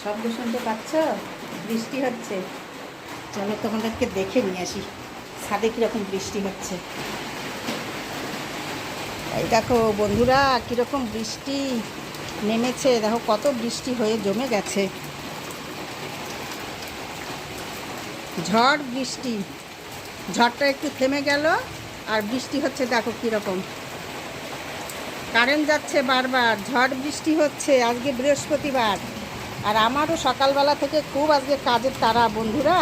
শব্দ শুনতে পাচ্ছ? বৃষ্টি হচ্ছে। চলো তোমাদেরকে দেখে নিয়ে আসি ছাদে কীরকম বৃষ্টি হচ্ছে। এই দেখো বন্ধুরা, কীরকম বৃষ্টি নেমেছে। দেখো কত বৃষ্টি হয়ে জমে গেছে। ঝড় বৃষ্টি, ঝড়টা একটু থেমে গেল আর বৃষ্টি হচ্ছে। দেখো কীরকম কারেন্ট যাচ্ছে বারবার, ঝড় বৃষ্টি হচ্ছে। আজকে বৃহস্পতিবার আর আমারও সকালবেলা থেকে খুব আজকে কাজের তাড়া বন্ধুরা।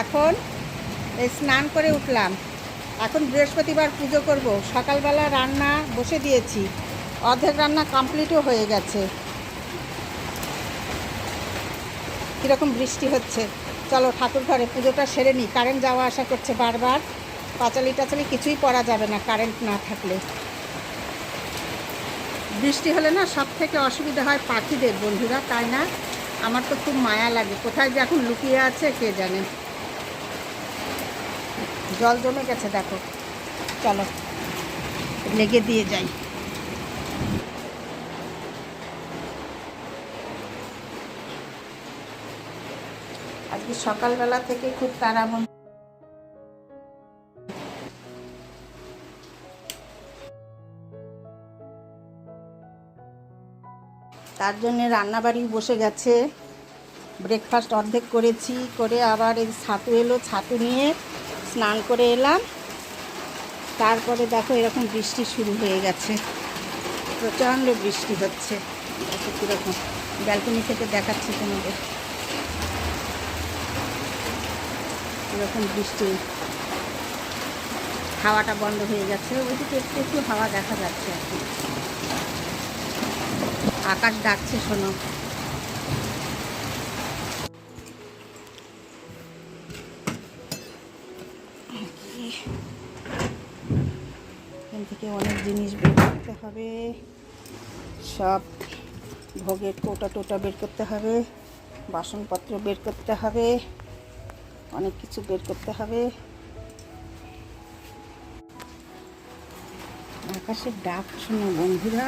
এখন এই স্নান করে উঠলাম, এখন বৃহস্পতিবার পুজো করব। সকালবেলা রান্না বসে দিয়েছি, অর্ধেক রান্না কমপ্লিটও হয়ে গেছে। কীরকম বৃষ্টি হচ্ছে। চলো ঠাকুর ঘরে পুজোটা সেরে নিই। কারেন্ট যাওয়া আসা করছে বারবার, পাঁচালি টাচালি কিছুই পরা যাবে না কারেন্ট না থাকলে। বৃষ্টি হলে না সব থেকে অসুবিধা হয় পাখিদের বন্ধুরা, তাই না? আমার তো খুব মায়া লাগে, কোথায় যে এখন লুকিয়ে আছে কে জানে। জল জমে গেছে দেখো, চলো লেগে দিয়ে যাই। আজকে সকালবেলা থেকে খুব তাড়া। তার জন্যে রান্নাবাড়ি বসে গেছে। ব্রেকফাস্ট অর্ধেক করেছি, করে আবার এই ছাতু এলো, ছাতু নিয়ে স্নান করে এলাম। তারপরে দেখো এরকম বৃষ্টি শুরু হয়ে গেছে, প্রচণ্ড বৃষ্টি হচ্ছে। দেখো কীরকম, ব্যালকনি থেকে দেখাচ্ছি তোমাদের কীরকম বৃষ্টি। হাওয়াটা বন্ধ হয়ে গেছে, ওইদিকে একটু একটু হাওয়া দেখা যাচ্ছে আর কি। আকাশ ডাকছে, শোনো। এখান থেকে অনেক জিনিস বের করতে হবে, সব ভোগের কৌটা টোটা বের করতে হবে, বাসনপত্র বের করতে হবে, অনেক কিছু বের করতে হবে। আকাশের ডাক শোনো বন্ধুরা,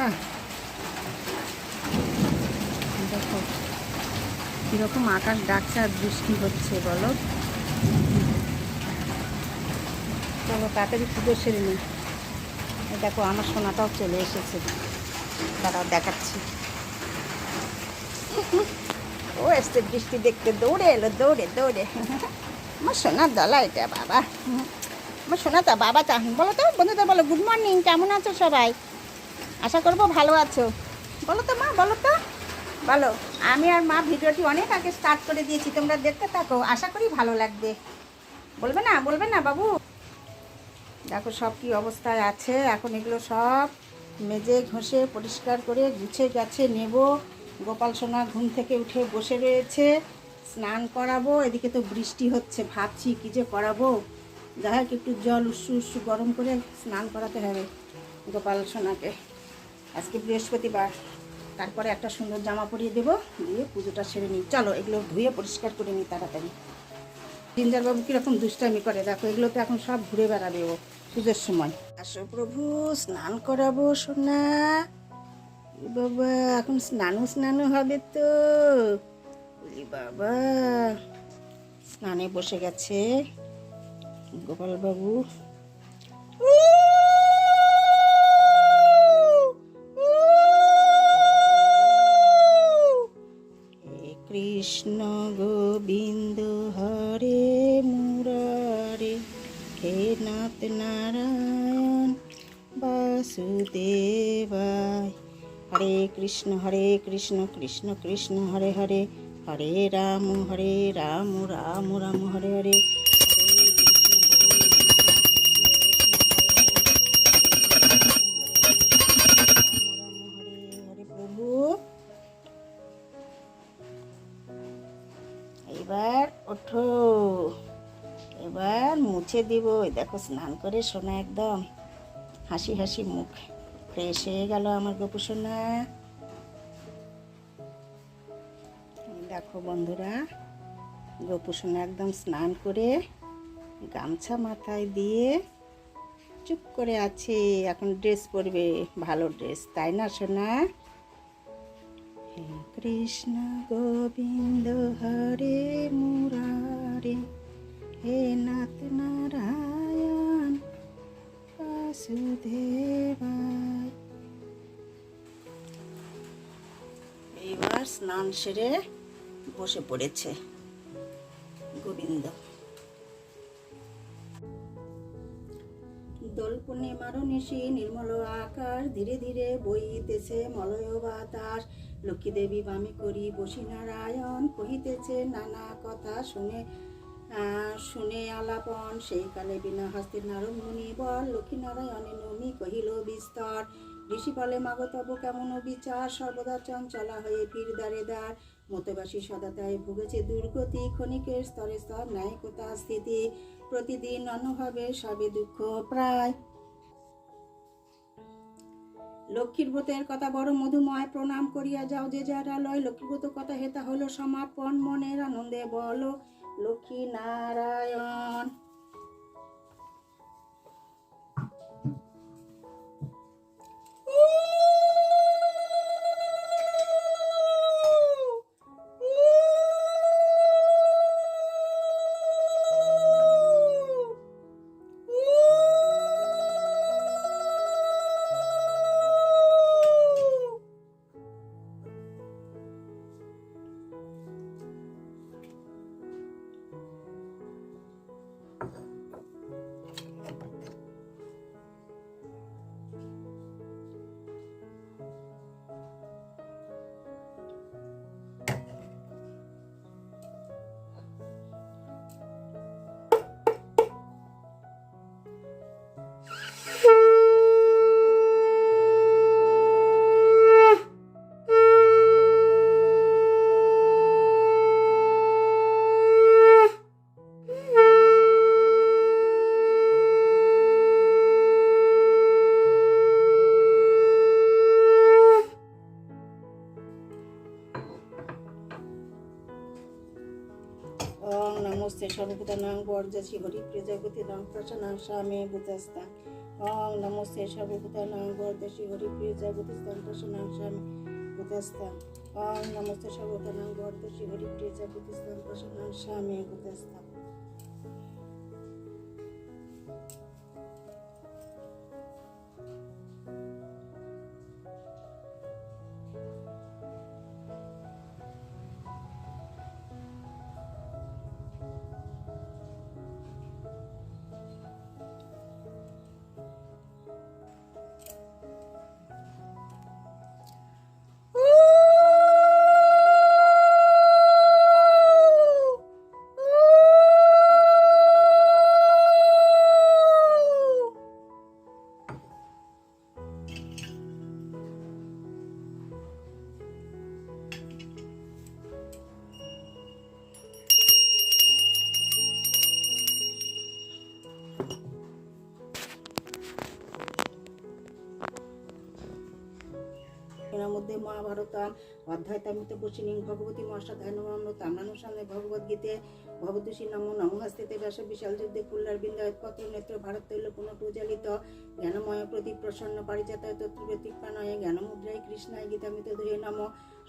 দেখো কীরকম আকাশ ডাকছে আর বৃষ্টি হচ্ছে বলো। চলো তাড়াতাড়ি পুজো সেরে নিই। দেখো আমার সোনাটাও চলে এসেছে, দাঁড়াও দেখাচ্ছি। ও এসছে বৃষ্টি দেখতে, দৌড়ে এলো দৌড়ে দৌড়ে। আমার সোনার দলা এটা বাবা, আমার সোনা তো বাবা। বলো তো বন্ধুদের বলো গুড মর্নিং, কেমন আছো সবাই? আশা করবো ভালো আছো। বলো তো মা, বলো তো, বলো। আমি আর মা ভিডিওটি অনেক আগে স্টার্ট করে দিয়েছি, তোমরা দেখতে থাকো, আশা করি ভালো লাগবে। বলবে না, বলবে না বাবু? দেখো সব কি অবস্থায় আছে। এখন এগুলো সব মেজে ঘষে পরিষ্কার করে গুছিয়ে গেছে নেব। গোপাল সোনা ঘুম থেকে উঠে বসে রয়েছে, স্নান করাবো। এদিকে তো বৃষ্টি হচ্ছে, ভাবছি কী যে করাবো। যাই হোক একটু জল উস্সু গরম করে স্নান করাতে হবে গোপাল সোনাকে। আজকে বৃহস্পতিবার, তারপরে একটা সুন্দর জামা পরিয়ে দেবো, দিয়ে পুজোটা সেরে নিই। চলো এগুলো ধুয়ে পরিষ্কার করে নিই তাড়াতাড়ি। জিঞ্জারবাবু কীরকম দুষ্টামি করে দেখো, এগুলো তো এখন সব ঘুরে বেড়াবে ও পুজোর সময়। আসো প্রভু, স্নান করাবো সোনা। বাবা এখন স্নানও হবে তো। বাবা স্নানে বসে গেছে গোপাল বাবু। কৃষ্ণ গোবিন্দ হরে মুরারে, হে নাথ নারায়ণ বাসুদেবায়। হরে কৃষ্ণ কৃষ্ণ কৃষ্ণ হরে হরে, হরে রাম রাম রাম হরে হরে। এবার ওঠো, এবার মুছে দিব। দেখো স্নান করে সোনা একদম হাসি হাসি মুখ, ফ্রেশ হয়ে গেল আমার গোপু সোনা। দেখো বন্ধুরা, গোপু সোনা একদম স্নান করে গামছা মাথায় দিয়ে চুপ করে আছে। এখন ড্রেস পরবে, ভালো ড্রেস, তাই না সোনা? কৃষ্ণ গোবিন্দ হরে মুরারে, হে নাথ নারায়ণ বাসুদেবায়। এইবার স্নান সেরে বসে পড়েছে গোবিন্দ। দোল পূর্ণিমার নিশি নির্মল আকাশ, ধীরে ধীরে বইতেছে মলয় বাতাস। লক্ষ্মী দেবী বামে করি বসি নারায়ণ, কহিতেছে নানা কথা শুনে শুনে আলাপন। সেই কালে বিনা হস্তে নারদ মুনি বল, লক্ষ্মী নারায়ণে নমি কহিল বিস্তর। ঋষি বলে মাগো তব কেমন বিচার, সর্বদা চঞ্চলা হয়ে পীর দ্বারে দ্বার। মতবাসী সদাতায় ভুগেছে দুর্গতি, ক্ষণিকের স্তরে স্তর ন্যায় কোথা স্থিতি। প্রতিদিন অনুভবে সবে দুঃখ প্রায়। লক্ষ্মীর ব্রতের কথা বড় মধুময়, প্রণাম করিয়া যাও যে যার আলয়। লক্ষ্মীর ব্রত কথা হেতা হলো সমাপন, মনের আনন্দে বলো লক্ষ্মী নারায়ণ। ওং নমস্তে সর্বভূতানাং বরজাসি হরিপ্রিয় জগতিনাং প্রসন্নাং স্বামে ভূতস্থান। ওং নমস্তে সর্বভূতানাং বরজাসি হরিপ্রিয় জগতিস্থান প্রসন্নাং স্বামে ভূতস্থান। ওং নমস্তে সর্বভূতানাং বরজাসি হরিপ্রিয় জগতিস্থান প্রসন্নাং স্বামে ভূতস্থান। এর মধ্যে মহাভারতম অধ্যায় তামিত বসিনী ভগবতী মহাসাধ্যায়নম তাম্রানুসানে ভগবদ্গীতে ভগবতী নমো নমস্তেতে ব্যাস বিশাল যুদ্ধে কুল্লার বিন্দায়ৎপত্র নেত্র ভারত তৈল পুনঃ প্রজ্বালিত জ্ঞানময় প্রদীপ প্রসন্ন পারিজাতায় তত্ত্বব্যতিক্রাণয়ে জ্ঞানমুদ্রায় কৃষ্ণায় গীতামিত ধরে নম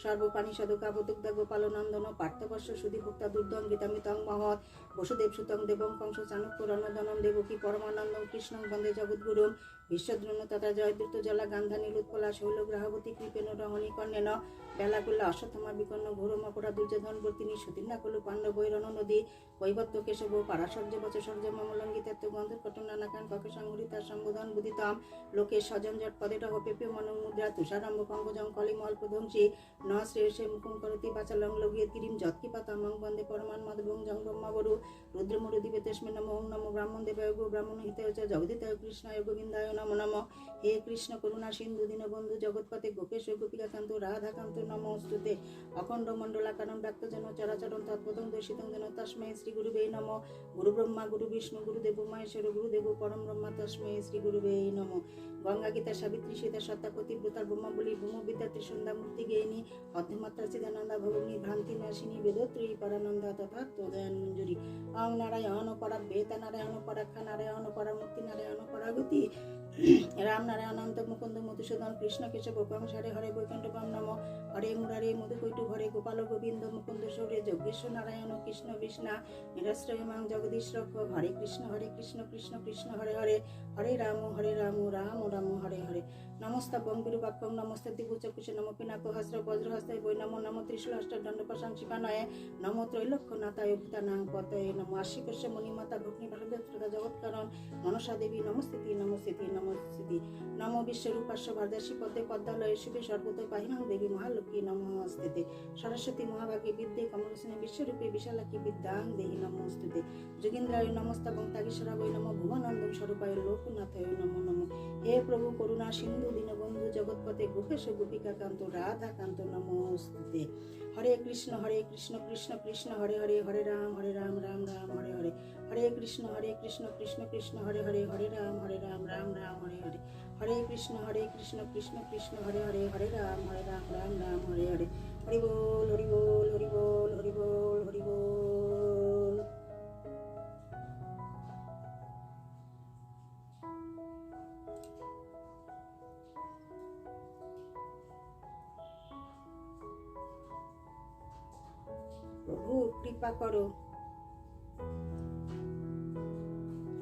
সর্বপাণি সদকাবদুগ্ধ গোপালনন্দন পার্থবর্ষ সুদীভুক্তা দুর্দম গীতামিতং মহৎ বসুদেব সুতং দেবং কংস চাণক্য রণদনম দেবকী পরমানন্দম কৃষ্ণং বন্দে জগদ্গুরুম বিশ্বদ্রুণ তথা জয়দ্রুত জলা গান্ধা নীলোৎপলা শৈলগ্রাহবতী কৃপেণ রহণী কর্ণেন বেলাকুল্লা অশ্বত্থমা বিকন্ন ঘোরমকরা দুর্যোধন বর্তিনী সুতীর্ণাকুলু পাণ্ডবৈরণ নদী কৈবত্য কেশব পারাশর্য বচসর্য মমলঙ্গিতাত্ম গন্ধকটন নানাকান ককে সংহরিতা সম্বোধন বুদিতম লোকে স্বজনজট পদেটহ পেপে মনোমুদ্রা তুষারম্ভ পঙ্কজং কলিমল প্রধ্বংসী ন শ্রেয়সে মুকুম করতি বাচালং লগিয়ে গিরিম যৎকিপাতামং বন্দে পরমান মদভং জং ব্রহ্মবরু রুদ্রমরু দিবে তেস্মে নমো ওং নমো ব্রাহ্মণ দেবায় গো ব্রাহ্মণ হিতায় চ জগদিতায় কৃষ্ণায় গোবিন্দায় নমো নমঃ। হে কৃষ্ণ করুণা সিন্ধু দীনবন্ধু জগৎপতে গোপেশ গোপিকাকান্ত রাধাকান্ত নমস্তুতে অখণ্ড মণ্ডলাকারণ ব্যক্তজন চরাচরণ তৎপদং দর্শিতং যেন তস্মৈ শ্রী গুরুবে নমঃ। গুরু ব্রহ্মা গুরু বিষ্ণু গুরুদেব মহেশ্বর গুরুদেব পরম ব্রহ্মা তস্মৈ শ্রী গুরুবে নমঃ। গঙ্গা গীতা সাবিত্রী সীতা সত্তা কতিব্রতার ব্রহ্মাবলী ব্রহ্মবিদ্যা ত্রিসন্ধ্যা মূর্তি গেয়িনী অধ্যমাত্রা চিদানন্দা ভগিনী ভ্রান্তি নাশিনী বেদত্রয়ী পরানন্দা তথা তোদয়ান মঞ্জুরি। ওং নারায়ণ পরাগ বেতা নারায়ণ পরাক্ষা নারায়ণ পরামূর্তি নারায়ণ পরাগতি রাম নারায়ণান্ত মুকুন্দ মধুসূদন কৃষ্ণ কেশব গোপাংশ হরে হরে বৈকুণ্ঠপাম নম হরে মুরারে মধুকৈটু হরে গোপাল গোবিন্দ মুকুন্দ সৌরে যোগেশ্বর নারায়ণ কৃষ্ণ বিষ্ণা নিরশ্রয় মাং জগদীশ রক্ষ হরে কৃষ্ণ কৃষ্ণ কৃষ্ণ হরে হরে হরে রাম রাম রাম হরে হরে নমস্তাবং বিরূপাক্ষং নমস্তে দিবুচকুশে নম পিনাক হস্র বজ্রহস্তায় বৈ নমো নম ত্রিশূলহস্ত দণ্ডপাশাং শিবানয়ে নমো ত্রৈলোক্যনাথায় ভূতানাং পতয়ে নমো আশিকস্য মণিমাতা ভগ্নী ভারতপ্রদা জগৎকারণ মনসা দেবী নমস্তিতি নমস্তিতি নমস্তিতি নমো বিশ্বরূপাস্য ভারদাসী পদ্মে পদ্মালয়ে শুভে সর্বত পাহিমাং দেবী মহালক্ষ্মী নমস্তুতে সরস্বতী মহাভাগে বিদ্যে কমলসনে বিশ্বরূপে বিশালাক্ষী বিদ্যাং দেহি নমস্তুতে যোগীন্দ্রায় নমস্তাবং তাগেশ্বরাবৈ নমো ভুবনন্দং স্বরূপায় লোকনাথায় নমো নমো হে প্রভু করুণা সিন্ধু দীনবন্ধু জগৎপতে গোপেশ গোপিকাকান্ত রাধাকান্ত নমস্তুতে হরে কৃষ্ণ কৃষ্ণ কৃষ্ণ হরে হরে হরে রাম রাম রাম হরে হরে হরে কৃষ্ণ কৃষ্ণ কৃষ্ণ হরে হরে হরে রাম রাম রাম হরে হরে হরে কৃষ্ণ কৃষ্ণ কৃষ্ণ হরে হরে হরে রাম রাম হরে হরে হরি বল হরি বল হরি বল হরি বল হরি বল। প্রভু কৃপা করো,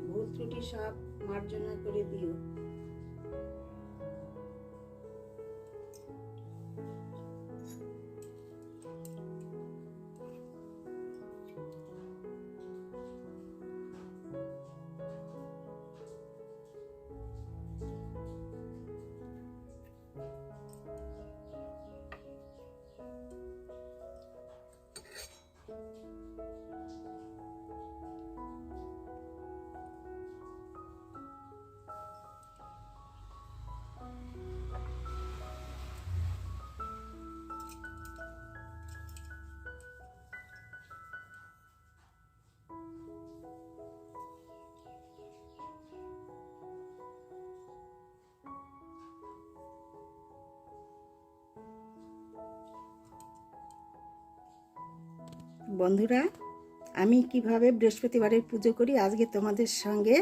ভুল ত্রুটি সব মার্জনা করে দিও। বন্ধুরা, আমি কিভাবে বৃহস্পতিবারের পুজো করি আজকে তোমাদের সঙ্গে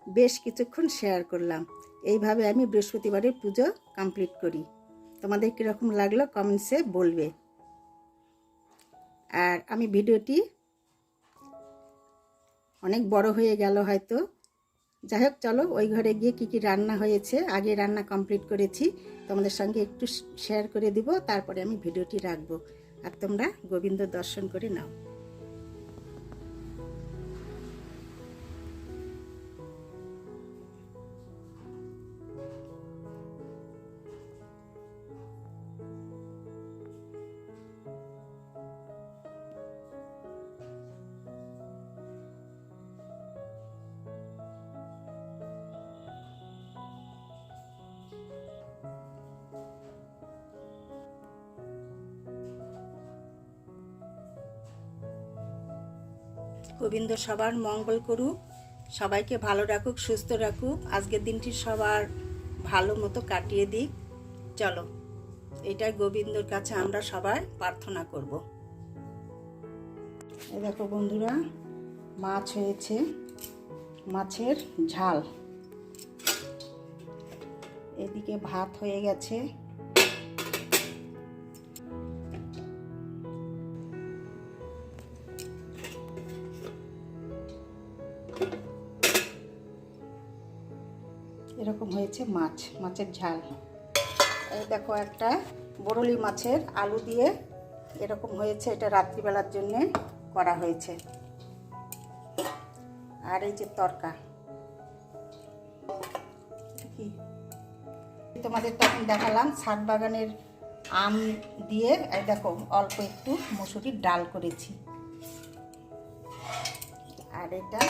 বেশ কিছুক্ষণ শেয়ার করলাম। এইভাবে আমি বৃহস্পতিবারের পুজো কমপ্লিট করি। তোমাদের কীরকম লাগলো কমেন্টসে বলবে। আর আমি ভিডিওটি অনেক বড় হয়ে গেল হয়তো, যাই হোক চলো ওই ঘরে গিয়ে কী কী রান্না হয়েছে আগে রান্না কমপ্লিট করেছি তোমাদের সঙ্গে একটু শেয়ার করে দিব, তারপরে আমি ভিডিওটি রাখবো আর তোমরা গোবিন্দ দর্শন করে নাও। গোবিন্দ সবার মঙ্গল করুক, সবাইকে ভালো রাখুক, সুস্থ রাখুক, আজকের দিনটি সবার ভালো মতো কাটিয়ে দিক। চলো এটাই গোবিন্দর কাছে আমরা সবাই প্রার্থনা করব। এই দেখো বন্ধুরা, মাছ হয়েছে, মাছের ঝাল, এদিকে ভাত হয়ে গেছে। এরকম হয়েছে মাছের ঝাল। এই দেখো একটা বরলি মাছের আলু দিয়ে এরকম হয়েছে, এটা রাত্রিবেলার জন্য করা হয়েছে। আর এই যে তরকা, কি তোমাদের তখন দেখালাম ছাদ বাগানের আম দিয়ে, এই দেখো অল্প একটু মসুরির ডাল করেছি। আর এটা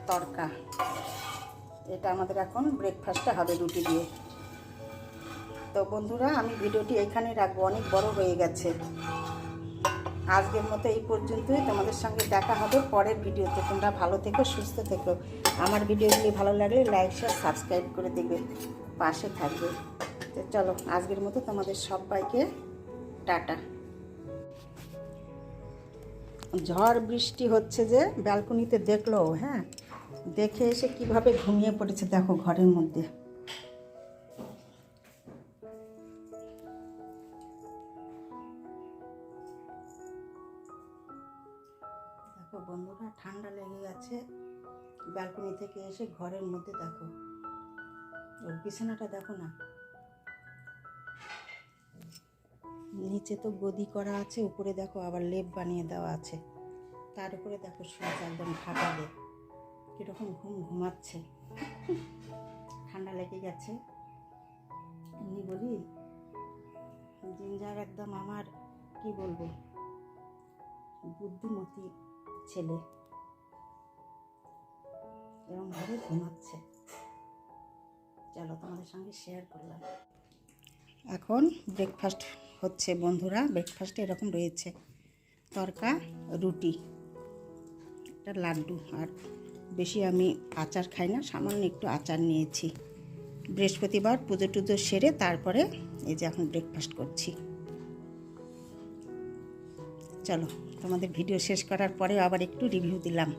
তরকা, এটা আমাদের এখন ব্রেকফাস্টটা হবে রুটি দিয়ে। তো বন্ধুরা, আমি ভিডিওটি এখানে রাখবো, অনেক বড় হয়ে গেছে। আজকের মতো এই পর্যন্তই, তোমাদের সঙ্গে দেখা হবে পরের ভিডিওতে। তোমরা ভালো থেকো, সুস্থ থেকো। আমার ভিডিওগুলি ভালো লাগলে লাইক শেয়ার সাবস্ক্রাইব করে দেবে, পাশে থাকবে। তো চলো আজকের মতো তোমাদের সবাইকে টাটা। ঝড় বৃষ্টি হচ্ছে যে ব্যালকনিতে দেখলো, হ্যাঁ, দেখে এসে কিভাবে ঘুমিয়ে পড়েছে দেখো ঘরের মধ্যে। দেখো বন্ধুরা, ঠান্ডা লেগে গেছে। ব্যালকনি থেকে এসে ঘরের মধ্যে দেখো, ওর বিছানাটা দেখো না, নিচে তো গদি করা আছে, উপরে দেখো আবার লেপ বানিয়ে দেওয়া আছে, তার উপরে দেখো শুয়েছে একদম ঢাকা দিয়ে, কীরকম ঘুমাচ্ছে। ঠান্ডা লেগে গেছে। এমনি বলি, জিঞ্জার একদম আমার কি বলবো, বুদ্ধিমতী ছেলে, এরকমভাবে ঘুমাচ্ছে। চলো তোমাদের সঙ্গে শেয়ার করলাম। এখন ব্রেকফাস্ট হচ্ছে বন্ধুরা। ব্রেকফাস্টে এরকম রয়েছে তরকা, রুটি, একটা লাড্ডু, আর বেশি আমি আচার খাই না, সামান্য একটু আচার নিয়েছি। বৃহস্পতিবার পুজো টুজো সেরে তারপরে এই যে এখন ব্রেকফাস্ট করছি। চলো তোমাদের ভিডিও শেষ করার পরে আবার একটু রিভিউ দিলাম।